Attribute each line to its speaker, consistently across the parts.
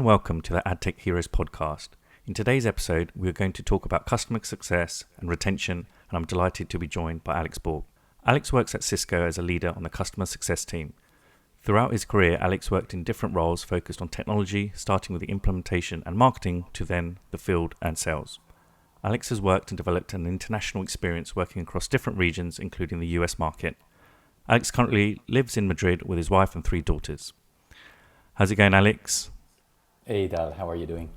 Speaker 1: welcome to the AdTech Heroes podcast. In today's episode, we are going to talk about customer success and retention, and I'm delighted to be joined by Alex Bourg. Alex works at Cisco as a leader on the customer success team. Throughout his career, Alex worked in different roles focused on technology, starting with the implementation and marketing to then the field and sales. Alex has worked and developed an international experience working across different regions, including the US market. Alex currently lives in Madrid with his wife and 3 daughters. How's it going, Alex?
Speaker 2: Hey Dal, how are you doing?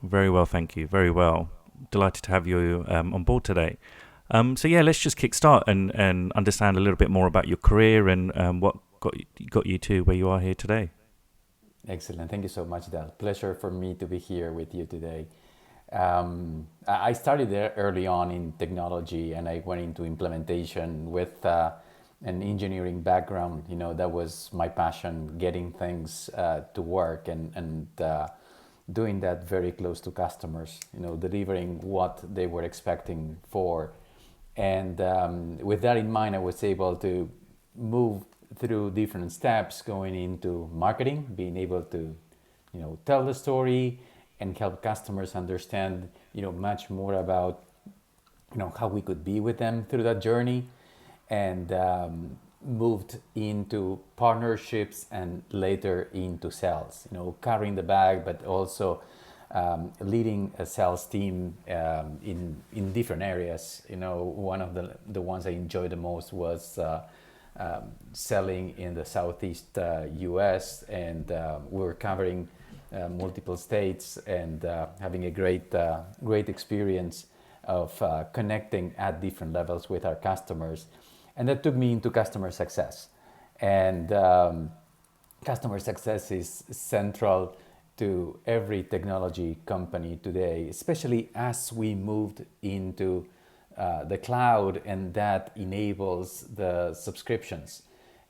Speaker 1: Very well, thank you. Very well. Delighted to have you on board today. Let's just kickstart and understand a little bit more about your career and what got you to where you are here today.
Speaker 2: Excellent. Thank you so much, Dal. Pleasure for me to be here with you today. I started there early on in technology, and I went into implementation with an engineering background. You know, that was my passion, getting things to work and doing that very close to customers, you know, delivering what they were expecting for. And with that in mind, I was able to move through different steps going into marketing, being able to, you know, tell the story and help customers understand, you know, much more about, you know, how we could be with them through that journey. And moved into partnerships and later into sales, you know, carrying the bag, but also leading a sales team in different areas. You know, one of the ones I enjoyed the most was selling in the Southeast US, and we were covering multiple states and having a great experience of connecting at different levels with our customers. And that took me into customer success. And customer success is central to every technology company today, especially as we moved into the cloud, and that enables the subscriptions.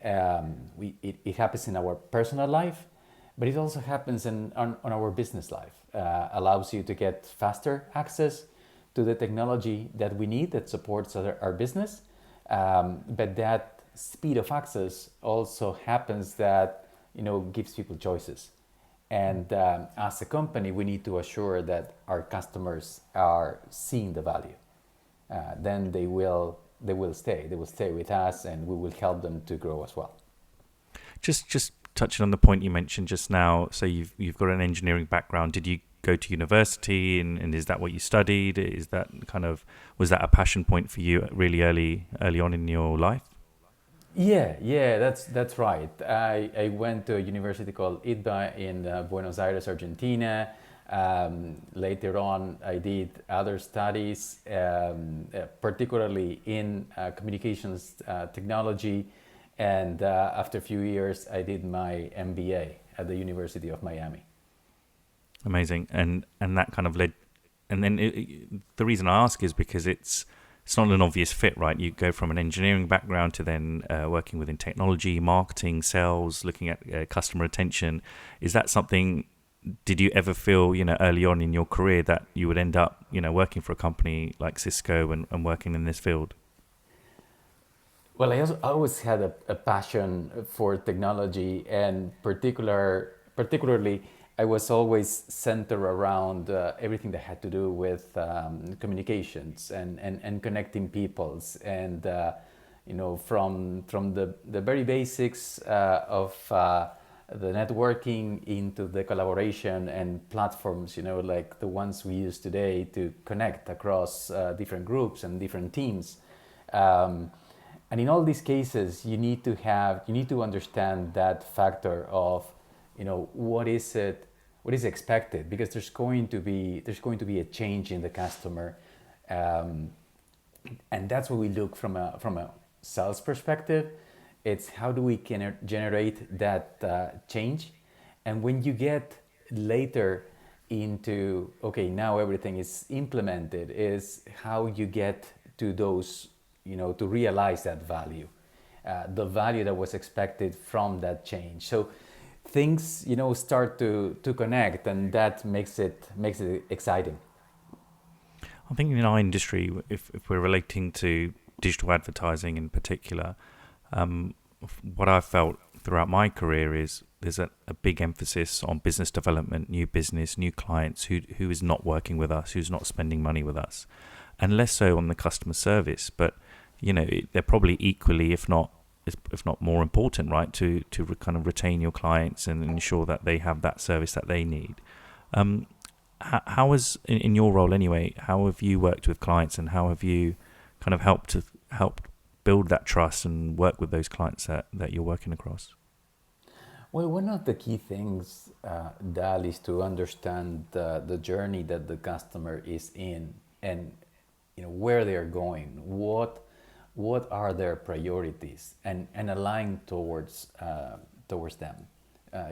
Speaker 2: It happens in our personal life, but it also happens on our business life. Allows you to get faster access to the technology that we need that supports our business. But that speed of access also happens that, you know, gives people choices. And as a company, we need to assure that our customers are seeing the value. Then they will stay. They will stay with us, and we will help them to grow as well.
Speaker 1: Just touching on the point you mentioned just now. So you've got an engineering background. Did you go to university, and is that what you studied? Was that a passion point for you really early on in your life?
Speaker 2: Yeah, that's right. I went to a university called ITBA in Buenos Aires, Argentina. Later on, I did other studies, particularly in communications technology. And after a few years, I did my MBA at the University of Miami.
Speaker 1: Amazing, and that kind of led, and then the reason I ask is because it's not an obvious fit, right? You go from an engineering background to then working within technology, marketing, sales, looking at customer retention. Is that something? Did you ever feel, you know, early on in your career that you would end up, you know, working for a company like Cisco and working in this field?
Speaker 2: Well, I always had a passion for technology, and particularly. I was always centered around everything that had to do with communications and connecting peoples, and you know, from the very basics of the networking into the collaboration and platforms, you know, like the ones we use today to connect across different groups and different teams. And in all these cases, you need to understand that factor of, you know, what is expected, because there's going to be a change in the customer, and that's what we look from a sales perspective. It's how do we generate that change, and when you get later into, okay, now everything is implemented, is how you get to those, you know, to realize that value, the value that was expected from that change. So things, you know, start to connect, and that makes it exciting.
Speaker 1: I think in our industry, if we're relating to digital advertising in particular, what I've felt throughout my career is there's a big emphasis on business development, new business, new clients who is not working with us, who's not spending money with us, and less so on the customer service. But they're probably equally, if not more important, right, to kind of retain your clients and ensure that they have that service that they need. How has, in your role anyway, how have you worked with clients, and how have you kind of helped build that trust and work with those clients that you're working across?
Speaker 2: Well, one of the key things, Dal, is to understand the journey that the customer is in, and where they are going, what are their priorities, and align towards them.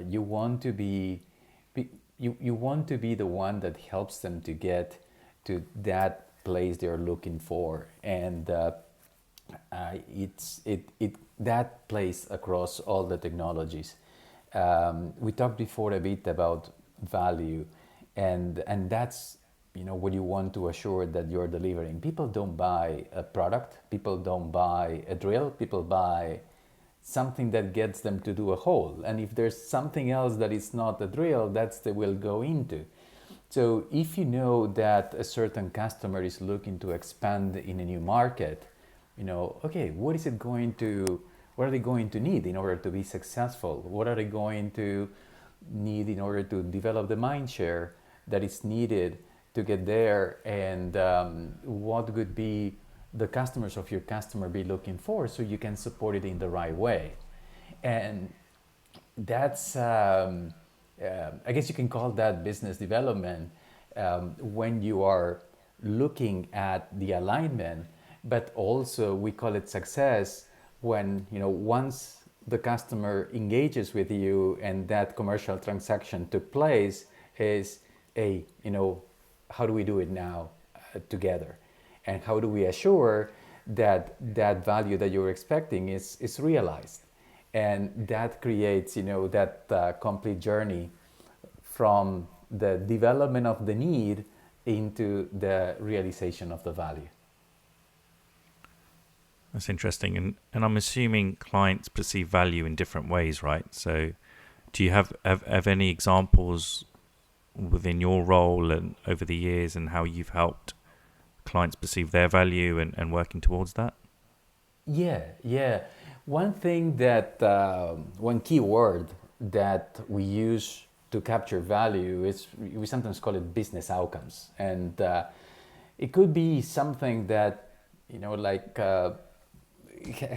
Speaker 2: You want to be you want to be the one that helps them to get to that place they're looking for, and that place across all the technologies. We talked before a bit about value, and that's what you want to assure that you're delivering. People don't buy a product, people don't buy a drill, people buy something that gets them to do a hole. And if there's something else that is not a drill, that's they will go into. So if you know that a certain customer is looking to expand in a new market, okay, what are they going to need in order to be successful? What are they going to need in order to develop the mind share that is needed to get there? And what would be the customers of your customer be looking for, so you can support it in the right way? And that's, I guess you can call that business development when you are looking at the alignment, but also we call it success when, once the customer engages with you and that commercial transaction took place, is how do we do it now together? And how do we assure that that value that you're expecting is realized? And that creates, that complete journey from the development of the need into the realization of the value.
Speaker 1: That's interesting. And I'm assuming clients perceive value in different ways, right? So do you have any examples within your role and over the years, and how you've helped clients perceive their value and working towards that?
Speaker 2: Yeah. One thing that, one key word that we use to capture value is, we sometimes call it business outcomes. And it could be something that, like,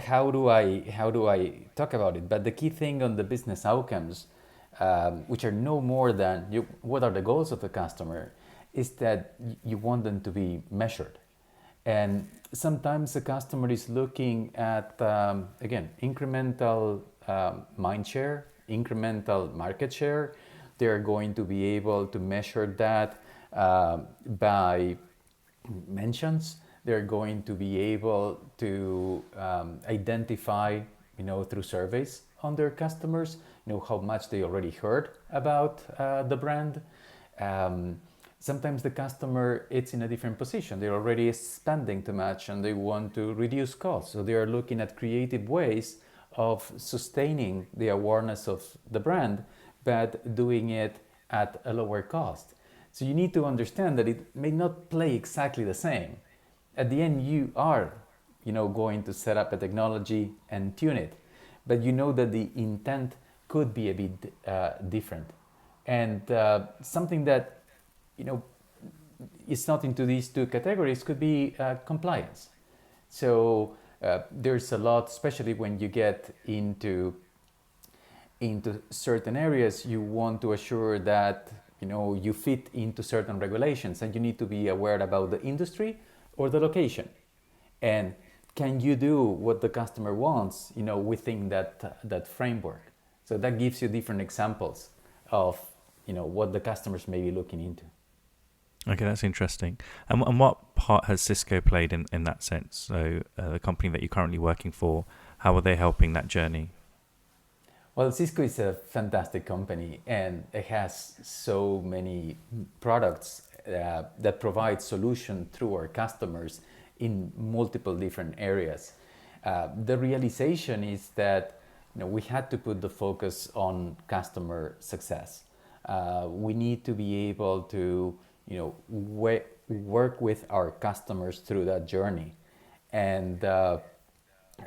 Speaker 2: how do I talk about it? But the key thing on the business outcomes, which are no more than what are the goals of the customer, is that you want them to be measured. And sometimes the customer is looking at, again, incremental mind share, incremental market share. They're going to be able to measure that by mentions. They're going to be able to identify, through surveys on their customers, how much they already heard about the brand. Sometimes the customer, it's in a different position. They're already spending too much and they want to reduce costs. So they are looking at creative ways of sustaining the awareness of the brand, but doing it at a lower cost. So you need to understand that it may not play exactly the same. At the end, you are, going to set up a technology and tune it, but you know that the intent could be a bit different. And something that, is not into these two categories could be compliance. So there's a lot, especially when you get into certain areas, you want to assure that, you fit into certain regulations, and you need to be aware about the industry or the location. And can you do what the customer wants, within that framework? So that gives you different examples of, what the customers may be looking into.
Speaker 1: Okay, that's interesting. And what part has Cisco played in that sense? So the company that you're currently working for, how are they helping that journey?
Speaker 2: Well, Cisco is a fantastic company, and it has so many products that provide solution through our customers in multiple different areas. The realization is that, we had to put the focus on customer success. We need to be able to, work with our customers through that journey. And a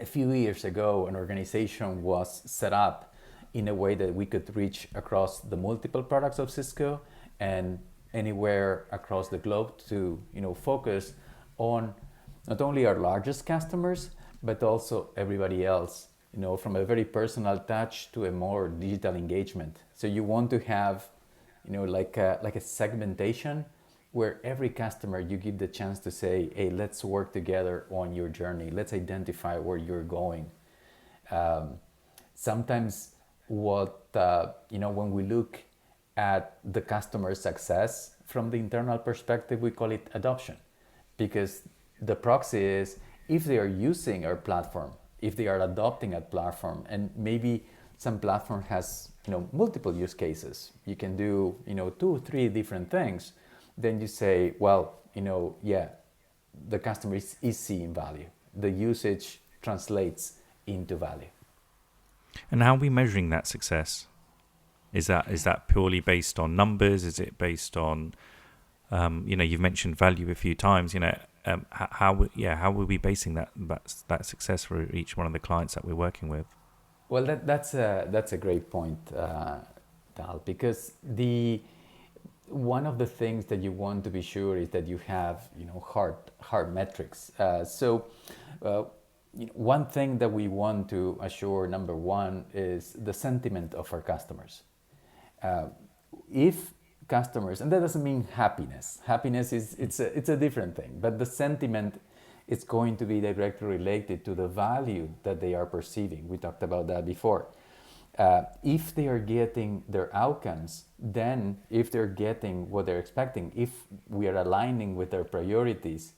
Speaker 2: few years ago, an organization was set up in a way that we could reach across the multiple products of Cisco and anywhere across the globe to, focus on not only our largest customers, but also everybody else, from a very personal touch to a more digital engagement. So you want to have, like a segmentation where every customer you give the chance to say, hey, let's work together on your journey. Let's identify where you're going. Sometimes when we look at the customer success from the internal perspective, we call it adoption, because the proxy is if they are using our platform, if they are adopting a platform, and maybe some platform has multiple use cases, you can do 2 or 3 different things, then you say, well, the customer is seeing value. The usage translates into value.
Speaker 1: And how are we measuring that success? Is that purely based on numbers? Is it based on, you've mentioned value a few times. How are we basing that success for each one of the clients that we're working with?
Speaker 2: Well, that's a great point, Dal, because one of the things that you want to be sure is that you have hard metrics. One thing that we want to assure, number one, is the sentiment of our customers. If customers, and that doesn't mean happiness. Happiness it's a different thing, but the sentiment is going to be directly related to the value that they are perceiving. We talked about that before. If they are getting their outcomes, then if they're getting what they're expecting, if we are aligning with their priorities,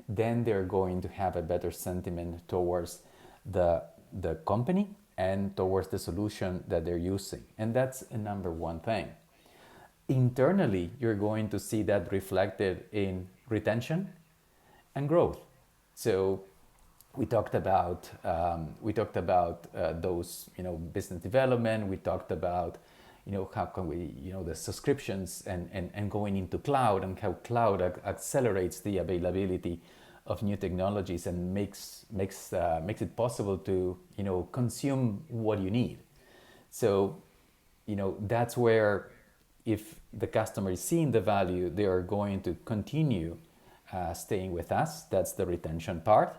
Speaker 2: then they're going to have a better sentiment towards the company and towards the solution that they're using. And that's a number one thing. Internally, you're going to see that reflected in retention and growth. So we talked about those business development. We talked about how can we the subscriptions and going into cloud, and how cloud accelerates the availability of new technologies and makes it possible to consume what you need. So that's where, if the customer is seeing the value, they are going to continue staying with us. That's the retention part.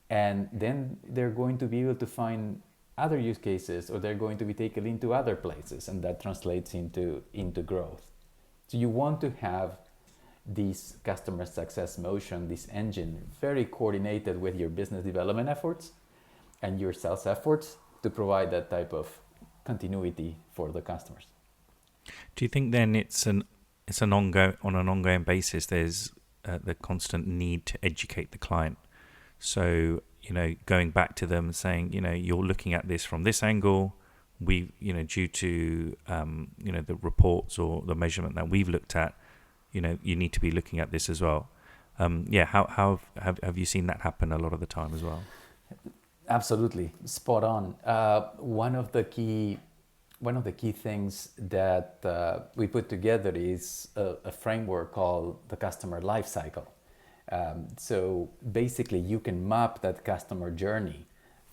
Speaker 2: And then they're going to be able to find other use cases, or they're going to be taken into other places, and that translates into growth. So you want to have this customer success motion, this engine, very coordinated with your business development efforts and your sales efforts to provide that type of continuity for the customers.
Speaker 1: Do you think then it's on an ongoing basis? There's the constant need to educate the client. So going back to them saying, you're looking at this from this angle. We, due to the reports or the measurement that we've looked at, you need to be looking at this as well. How have you seen that happen a lot of the time as well?
Speaker 2: Absolutely, spot on. One of the key things that we put together is a framework called the customer life cycle. So basically, you can map that customer journey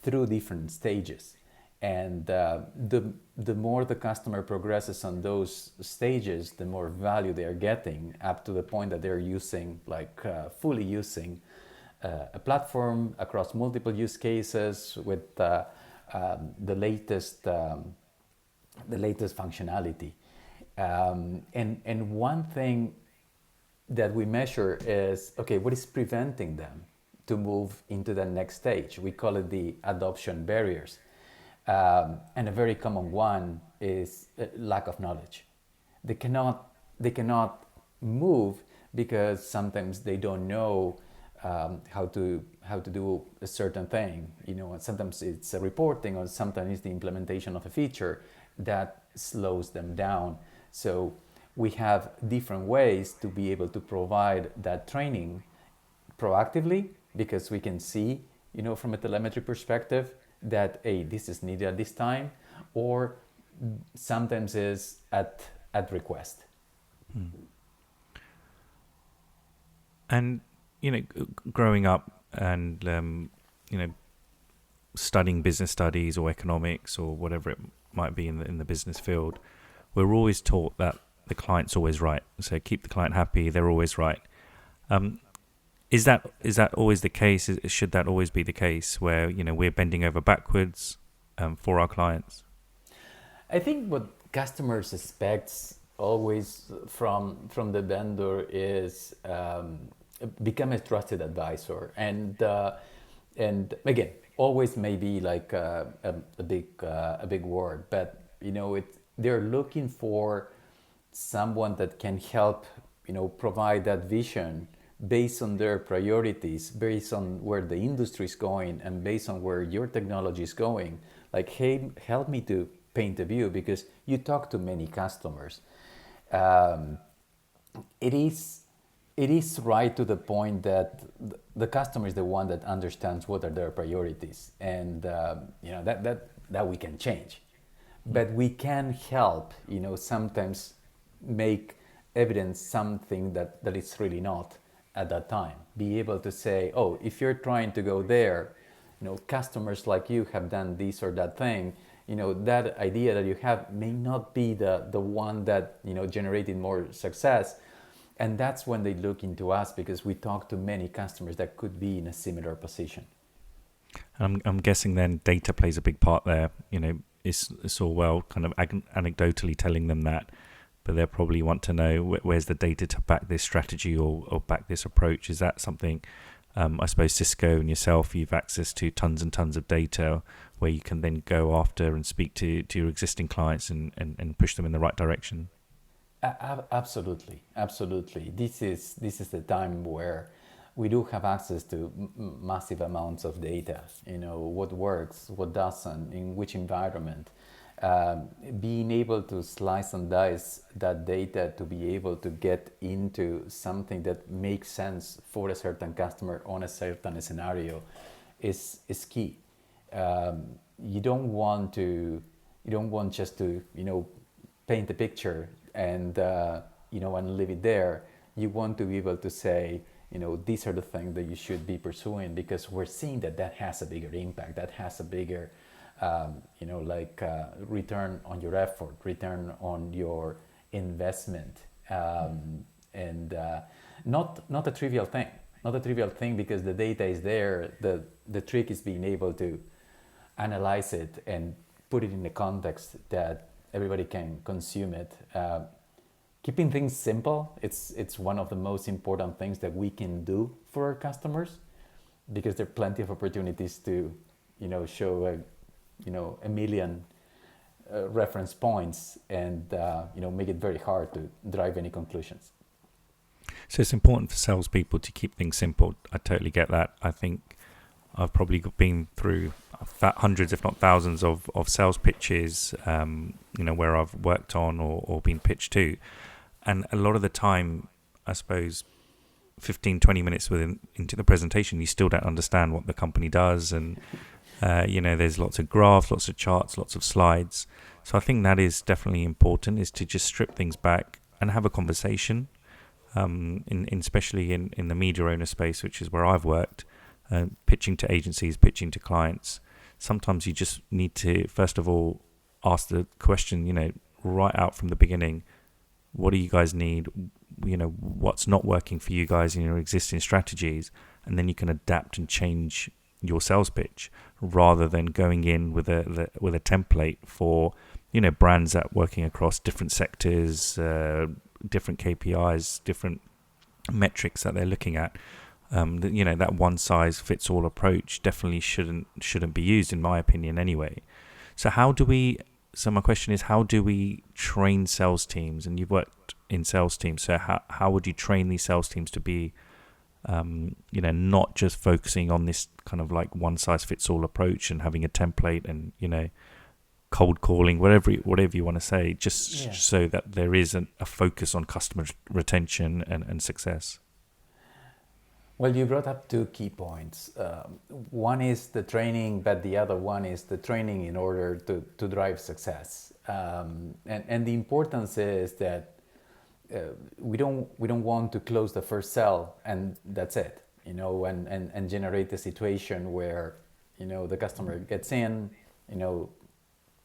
Speaker 2: through different stages, and the more the customer progresses on those stages, the more value they are getting, up to the point that they're using, fully using a platform across multiple use cases with the latest functionality. And one thing that we measure is, what is preventing them to move into the next stage? We call it the adoption barriers. And a very common one is lack of knowledge. They cannot move because sometimes they don't know how to do a certain thing. Sometimes it's a reporting, or sometimes it's the implementation of a feature that slows them down. So we have different ways to be able to provide that training proactively, because we can see, from a telemetry perspective, that, hey, this is needed at this time, or sometimes is at request.
Speaker 1: And, growing up and, studying business studies or economics or whatever it might be in the business field, we're always taught that the client's always right. So keep the client happy, they're always right. Is that always the case? Should that always be the case where, we're bending over backwards for our clients?
Speaker 2: I think what customers expect always from the vendor is become a trusted advisor, and again, always maybe like a big word, but they're looking for someone that can help provide that vision based on their priorities, based on where the industry is going, and based on where your technology is going. Like, hey, help me to paint a view, because you talk to many customers. It is right to the point that the customer is the one that understands what are their priorities, and that we can change, but we can help. Sometimes make evidence something that is really not at that time. Be able to say, oh, if you're trying to go there, customers like you have done this or that thing. That idea that you have may not be the one that generated more success. And that's when they look into us, because we talk to many customers that could be in a similar position.
Speaker 1: I'm guessing then data plays a big part there. It's all well kind of anecdotally telling them that, but they'll probably want to know where's the data to back this strategy or back this approach. Is that something, I suppose Cisco and yourself, you've access to tons and tons of data where you can then go after and speak to your existing clients and push them in the right direction?
Speaker 2: Absolutely. This is the time where we do have access to massive amounts of data. What works, what doesn't, in which environment. Being able to slice and dice that data to be able to get into something that makes sense for a certain customer on a certain scenario is key. You don't want just to paint a picture and and leave it there. You want to be able to say, these are the things that you should be pursuing, because we're seeing that has a bigger impact, that has a bigger return on your effort, return on your investment, and not a trivial thing, because the data is there. The trick is being able to analyze it and put it in a context that everybody can consume it. Keeping things simple, it's one of the most important things that we can do for our customers, because there are plenty of opportunities to show a million reference points and make it very hard to drive any conclusions.
Speaker 1: So it's important for salespeople to keep things simple. I totally get that. I think I've probably been through hundreds, if not thousands, of sales pitches, where I've worked on or been pitched to. And a lot of the time, I suppose, 15, 20 minutes into the presentation, you still don't understand what the company does. And, there's lots of graphs, lots of charts, lots of slides. So I think that is definitely important, is to just strip things back and have a conversation, especially in the media owner space, which is where I've worked, pitching to agencies, pitching to clients. Sometimes you just need to, first of all, ask the question, right out from the beginning, what do you guys need? What's not working for you guys in your existing strategies? And then you can adapt and change your sales pitch, rather than going in with a template for, brands that working across different sectors, different KPIs, different metrics that they're looking at. That one size fits all approach definitely shouldn't be used, in my opinion, anyway. So my question is, how do we train sales teams? And you've worked in sales teams, so how would you train these sales teams to be, not just focusing on this kind of like one size fits all approach and having a template and, cold calling, whatever you want to say, just so that there is a focus on customer retention and success?
Speaker 2: Well, you brought up two key points. One is the training, but the other one is the training in order to drive success. And the importance is that we don't want to close the first cell and that's it, and generate a situation where, the customer gets in,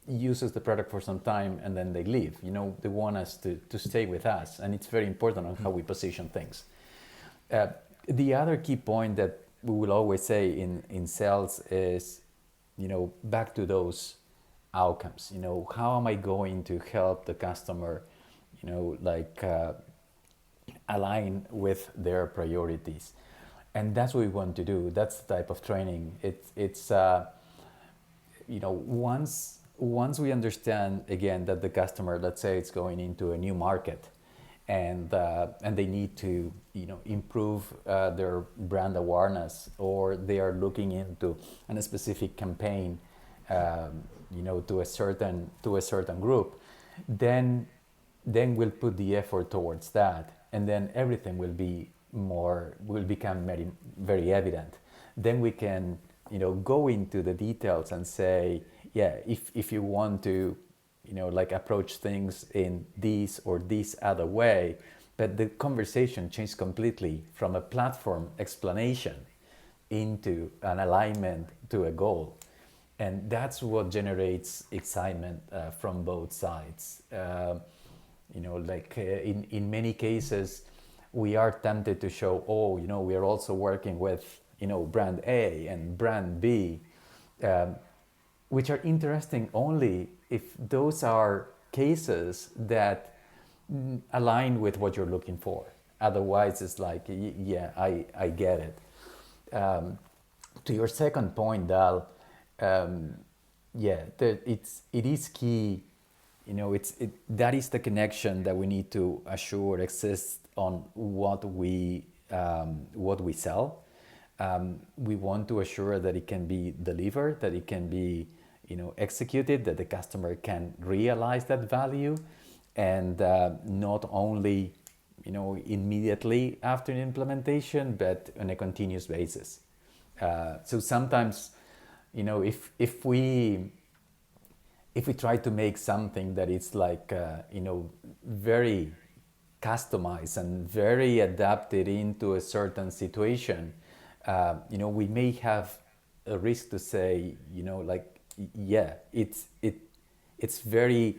Speaker 2: uses the product for some time and then they leave. They want us to stay with us, and it's very important on how we position things. The other key point that we will always say in sales is, back to those outcomes. How am I going to help the customer, align with their priorities? And that's what we want to do. That's the type of training. It's once we understand again that the customer, let's say, it's going into a new market, and they need to improve their brand awareness, or they are looking into a specific campaign to a certain group, then we'll put the effort towards that, and then everything will become very, very evident. Then we can go into the details and say, yeah, if you want to approach things in this or this other way, but the conversation changed completely from a platform explanation into an alignment to a goal. And that's what generates excitement from both sides. In many cases, we are tempted to show, we are also working with, brand A and brand B, which are interesting only if those are cases that align with what you're looking for. Otherwise, it's like, yeah, I get it. To your second point, Dal, it is key. That is the connection that we need to assure exists on what we sell. We want to assure that it can be delivered, that it can be executed, that the customer can realize that value, and not only immediately after an implementation, but on a continuous basis. So sometimes if we try to make something that is very customized and very adapted into a certain situation, we may have a risk to say, it's very,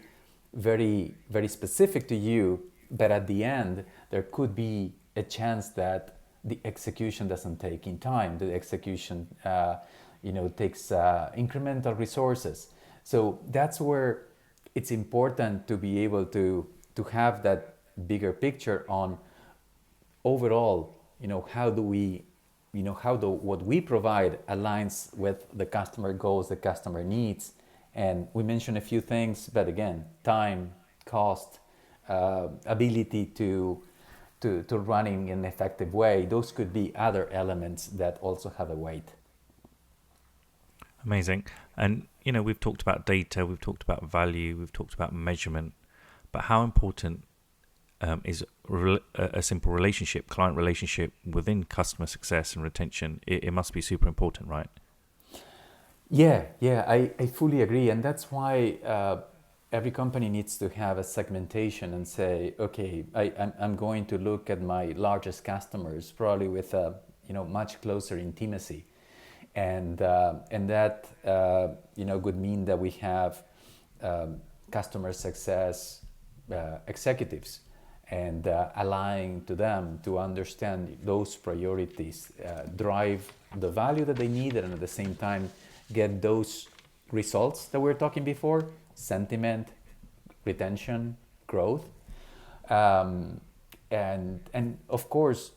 Speaker 2: very, very specific to you, but at the end, there could be a chance that the execution doesn't take in time. The execution, takes incremental resources. So that's where it's important to be able to have that bigger picture on overall, how do we, what we provide aligns with the customer goals, the customer needs. And we mentioned a few things, but again, time, cost, ability to running in an effective way, those could be other elements that also have a weight.
Speaker 1: Amazing. And, we've talked about data, we've talked about value, we've talked about measurement, but how important is a simple client relationship within customer success and retention? It must be super important, right?
Speaker 2: Yeah, I fully agree. And that's why every company needs to have a segmentation and say, okay, I'm going to look at my largest customers, probably with a much closer intimacy. And that would mean that we have customer success executives, and aligning to them to understand those priorities, drive the value that they need, and at the same time get those results that we were talking before: sentiment, retention, growth, and of course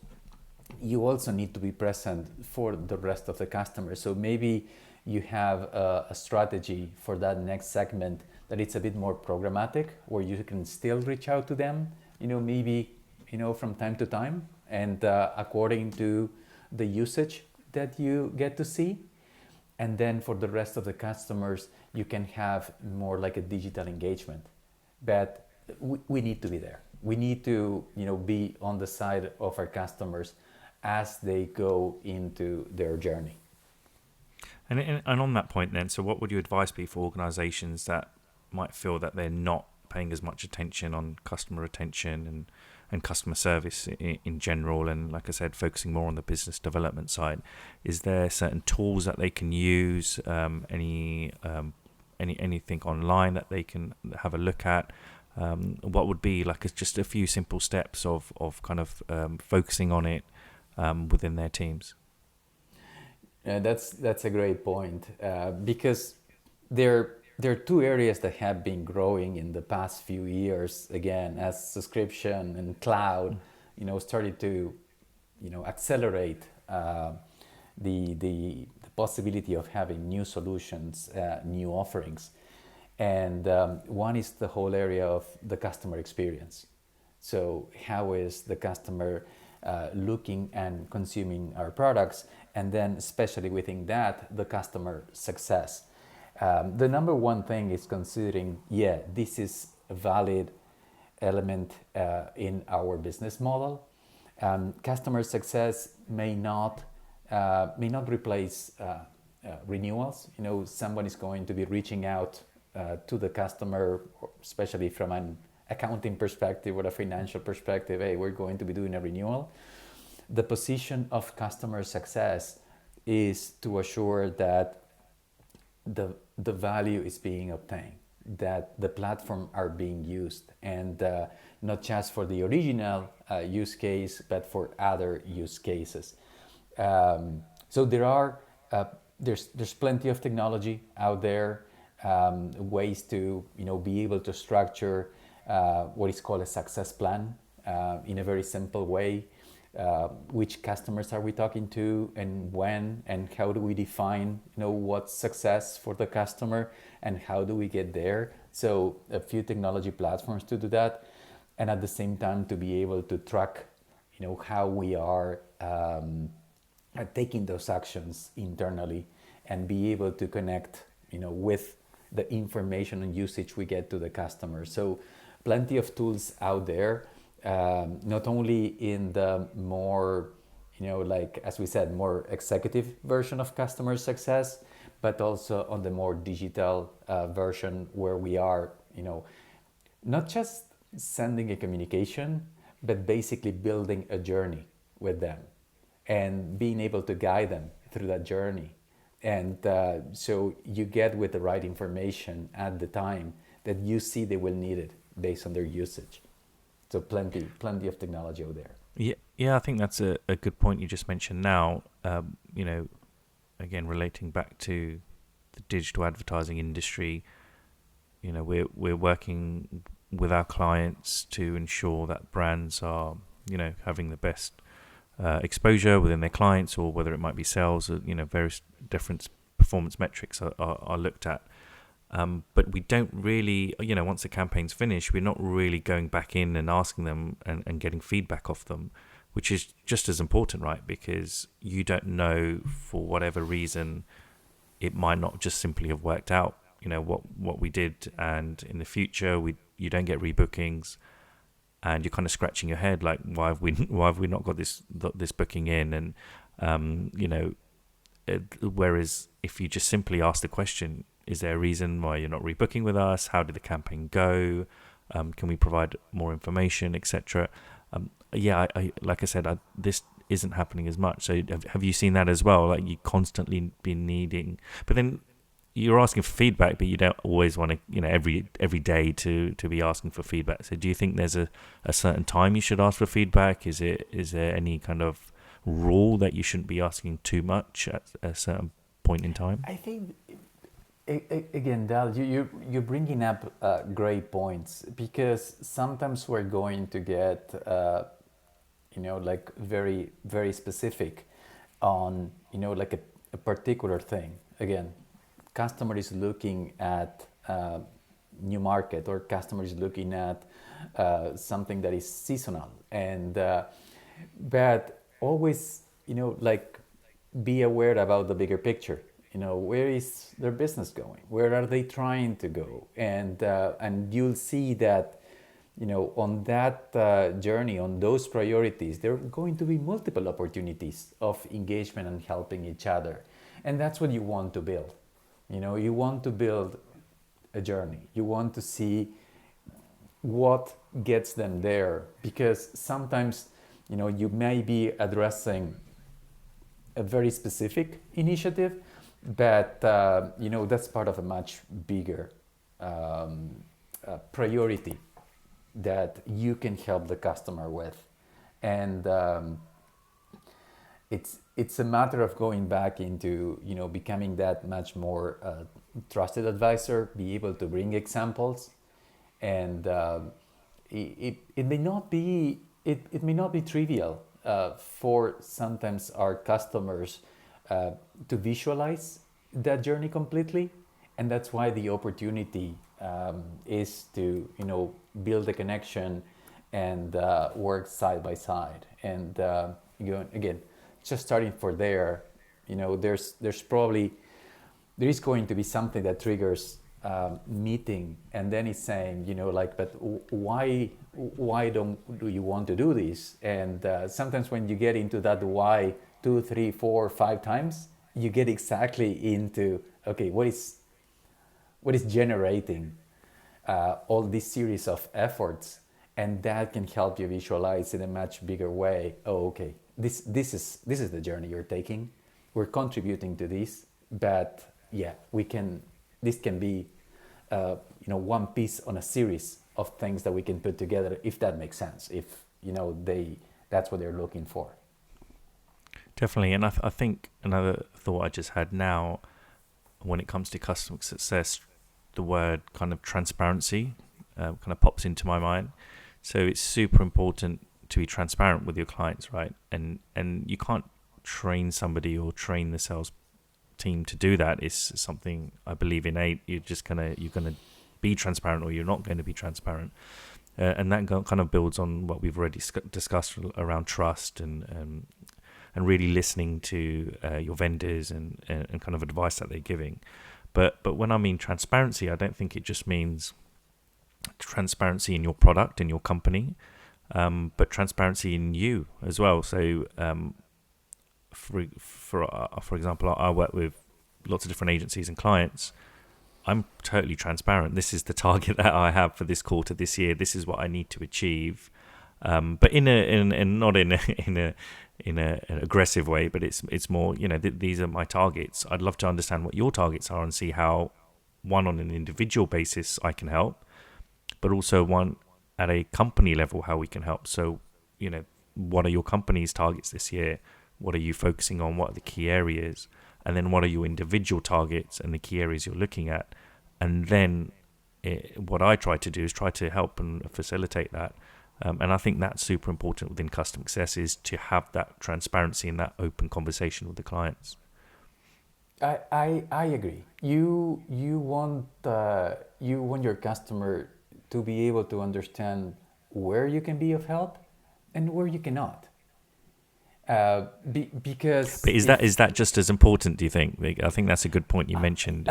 Speaker 2: you also need to be present for the rest of the customers. So maybe you have a strategy for that next segment that it's a bit more programmatic, where you can still reach out to them, maybe from time to time, and according to the usage that you get to see. And then for the rest of the customers, you can have more like a digital engagement. But we need to be there. We need to be on the side of our customers as they go into their journey.
Speaker 1: And on that point then, so what would your advice be for organizations that might feel that they're not paying as much attention on customer retention and customer service in general, and like I said, focusing more on the business development side? Is there certain tools that they can use, anything online that they can have a look at? What would be like just a few simple steps of kind of focusing on it within their teams?
Speaker 2: That's a great point, because there are two areas that have been growing in the past few years. Again, as subscription and cloud, started to, accelerate the possibility of having new solutions, new offerings, and one is the whole area of the customer experience. So how is the customer looking and consuming our products, and then especially within that, the customer success. The number one thing is considering, this is a valid element in our business model. Customer success may not replace renewals. Someone is going to be reaching out to the customer, especially from an accounting perspective or a financial perspective. Hey, we're going to be doing a renewal. The position of customer success is to assure that the value is being obtained, that the platform are being used, and not just for the original use case, but for other use cases. So there's plenty of technology out there, ways to be able to structure what is called a success plan in a very simple way. Which customers are we talking to, and when, and how do we define what's success for the customer, and how do we get there? So a few technology platforms to do that, and at the same time to be able to track how we are taking those actions internally, and be able to connect with the information and usage we get to the customer. So plenty of tools out there. Not only in the more, as we said, more executive version of customer success, but also on the more digital version, where we are, not just sending a communication, but basically building a journey with them and being able to guide them through that journey. And so you get with the right information at the time that you see they will need it based on their usage. So plenty of technology out there.
Speaker 1: Yeah, I think that's a good point you just mentioned now. Again, relating back to the digital advertising industry, we're working with our clients to ensure that brands are, having the best exposure within their clients, or whether it might be sales, or, various different performance metrics are looked at. But we don't really, once the campaign's finished, we're not really going back in and asking them and getting feedback off them, which is just as important, right? Because you don't know, for whatever reason, it might not just simply have worked out, what we did, and in the future you don't get rebookings, and you're kind of scratching your head like, why have we not got this booking in? And whereas if you just simply ask the question, is there a reason why you're not rebooking with us? How did the campaign go? Can we provide more information, etc.? I like I said, this isn't happening as much. So have you seen that as well? Like, you constantly been needing, but then you're asking for feedback, but you don't always want to, every day to be asking for feedback. So do you think there's a certain time you should ask for feedback? Is there any kind of rule that you shouldn't be asking too much at a certain point in time?
Speaker 2: I think, again, Dal, you're bringing up great points, because sometimes we're going to get, like very, very specific on, like a particular thing. Again, customer is looking at new market, or customer is looking at something that is seasonal, and but always, like, be aware about the bigger picture. Where is their business going? Where are they trying to go? And you'll see that, on that journey, on those priorities, there are going to be multiple opportunities of engagement and helping each other. And that's what you want to build. You want to build a journey. You want to see what gets them there, because sometimes, you may be addressing a very specific initiative, but that's part of a much bigger priority that you can help the customer with. And it's a matter of going back into becoming that much more trusted advisor, be able to bring examples, and it may not be trivial for sometimes our customers to visualize that journey completely, and that's why the opportunity is to build a connection and work side by side. And again, just starting for there, there is going to be something that triggers meeting, and then it's saying, but why do you want to do this? And sometimes when you get into that why 2, 3, 4, 5 times, you get exactly into, okay, what is generating all this series of efforts, and that can help you visualize in a much bigger way. Oh, okay, this is the journey you're taking. We're contributing to this, but yeah, this can be one piece on a series of things that we can put together, if that makes sense, if that's what they're looking for.
Speaker 1: Definitely. And I think another thought I just had now, when it comes to customer success, the word kind of transparency kind of pops into my mind. So it's super important to be transparent with your clients, right? And you can't train somebody or train the sales team to do that. It's something I believe innate. You're gonna be transparent, or you're not going to be transparent, and that kind of builds on what we've already discussed around trust and really listening to your vendors and kind of advice that they're giving. But when I mean transparency, I don't think it just means transparency in your product, in your company, but transparency in you as well. So for example, I work with lots of different agencies and clients. I'm totally transparent. This is the target that I have for this quarter this year. This is what I need to achieve, but not in an aggressive way. But it's more, these are my targets. I'd love to understand what your targets are and see how, one, on an individual basis I can help, but also one at a company level, how we can help. So, what are your company's targets this year? What are you focusing on? What are the key areas? And then what are your individual targets and the key areas you're looking at? And then what I try to do is try to help and facilitate that. And I think that's super important within customer success, is to have that transparency and that open conversation with the clients.
Speaker 2: I agree. You want your customer to be able to understand where you can be of help and where you cannot. Because
Speaker 1: but is that just as important, do you think? I think that's a good point you mentioned.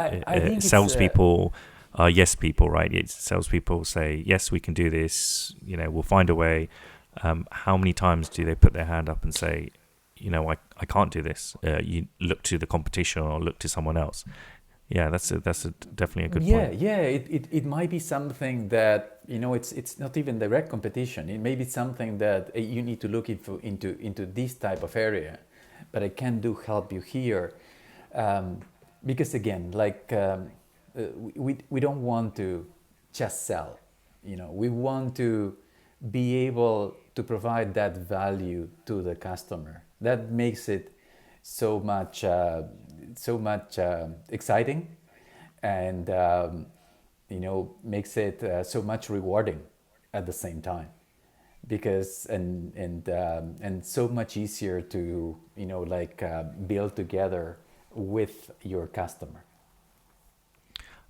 Speaker 1: Salespeople are yes people, right? Salespeople say, yes, we can do this, we'll find a way. How many times do they put their hand up and say, I can't do this? You look to the competition or look to someone else. Yeah, that's definitely a good point.
Speaker 2: Yeah. It might be something that it's not even direct competition. It may be something that you need to look into this type of area, but I can help you here, because again, we don't want to just sell. We want to be able to provide that value to the customer. That makes it so much exciting, and makes it so much rewarding at the same time, because and so much easier to build together with your customer.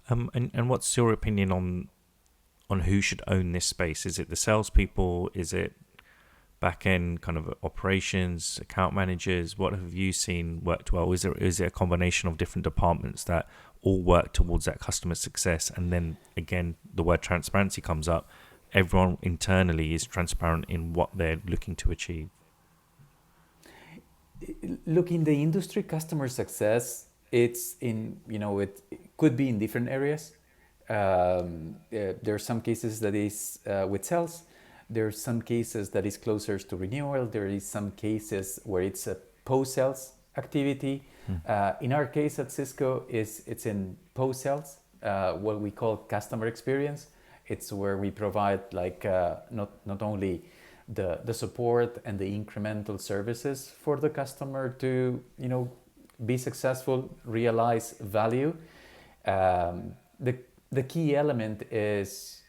Speaker 1: And what's your opinion on who should own this space? Is it the salespeople? Is it back-end kind of operations, account managers? What have you seen worked well? Is it a combination of different departments that all work towards that customer success? And then again, the word transparency comes up. everyone internally is transparent in what they're looking to achieve?
Speaker 2: Look, in the industry, customer success, it's in, it could be in different areas. There are some cases that is with sales. There are some cases that is closer to renewal. There is some cases where it's a post-sales activity. In our case at Cisco, it's in post-sales, what we call customer experience. It's where we provide not only the support and the incremental services for the customer to be successful, realize value. The key element is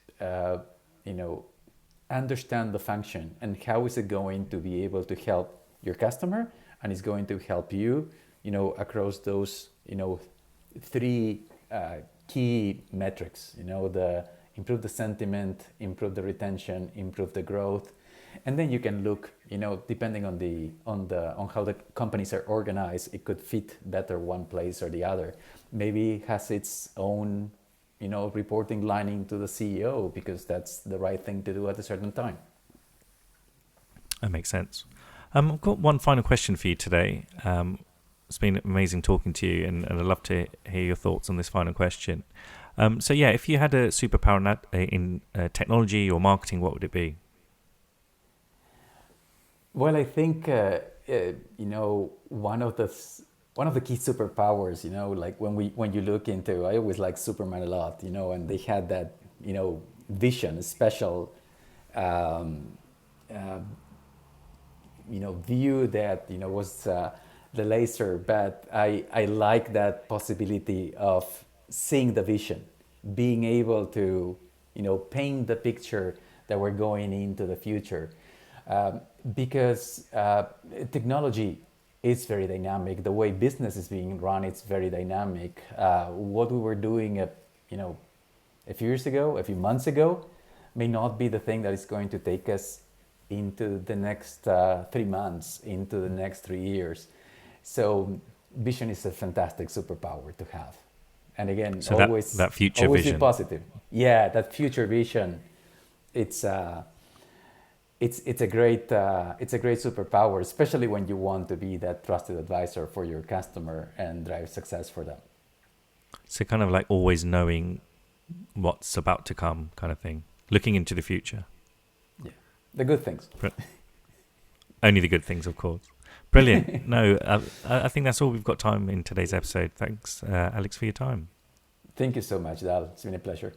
Speaker 2: understand the function and how is it going to be able to help your customer, and it's going to help you across those three key metrics. The improve the sentiment, improve the retention, improve the growth. And then you can look, depending on how the companies are organized, it could fit better one place or the other. Maybe it has its own, reporting line into the CEO because that's the right thing to do at a certain time.
Speaker 1: That makes sense. I've got one final question for you today. It's been amazing talking to you, and I'd love to hear your thoughts on this final question. If you had a superpower in technology or marketing, what would it be?
Speaker 2: Well, I think one of the key superpowers, like when you look into, I always like Superman a lot, and they had that vision, special view that was the laser. But I like that possibility of seeing the vision, being able to paint the picture that we're going into the future. Because technology is very dynamic. The way business is being run, it's very dynamic. What we were doing a few months ago, may not be the thing that is going to take us into the next 3 months, into the next 3 years. So vision is a fantastic superpower to have. And again,
Speaker 1: so
Speaker 2: always
Speaker 1: that future
Speaker 2: always
Speaker 1: vision.
Speaker 2: Be positive. Yeah, that future vision. It's a great superpower, especially when you want to be that trusted advisor for your customer and drive success for them.
Speaker 1: So kind of like always knowing what's about to come, kind of thing, looking into the future.
Speaker 2: Yeah, the good things.
Speaker 1: Only the good things, of course. Brilliant. No, I think that's all we've got time in today's episode. Thanks, Alex, for your time.
Speaker 2: Thank you so much, Dal. It's been a pleasure.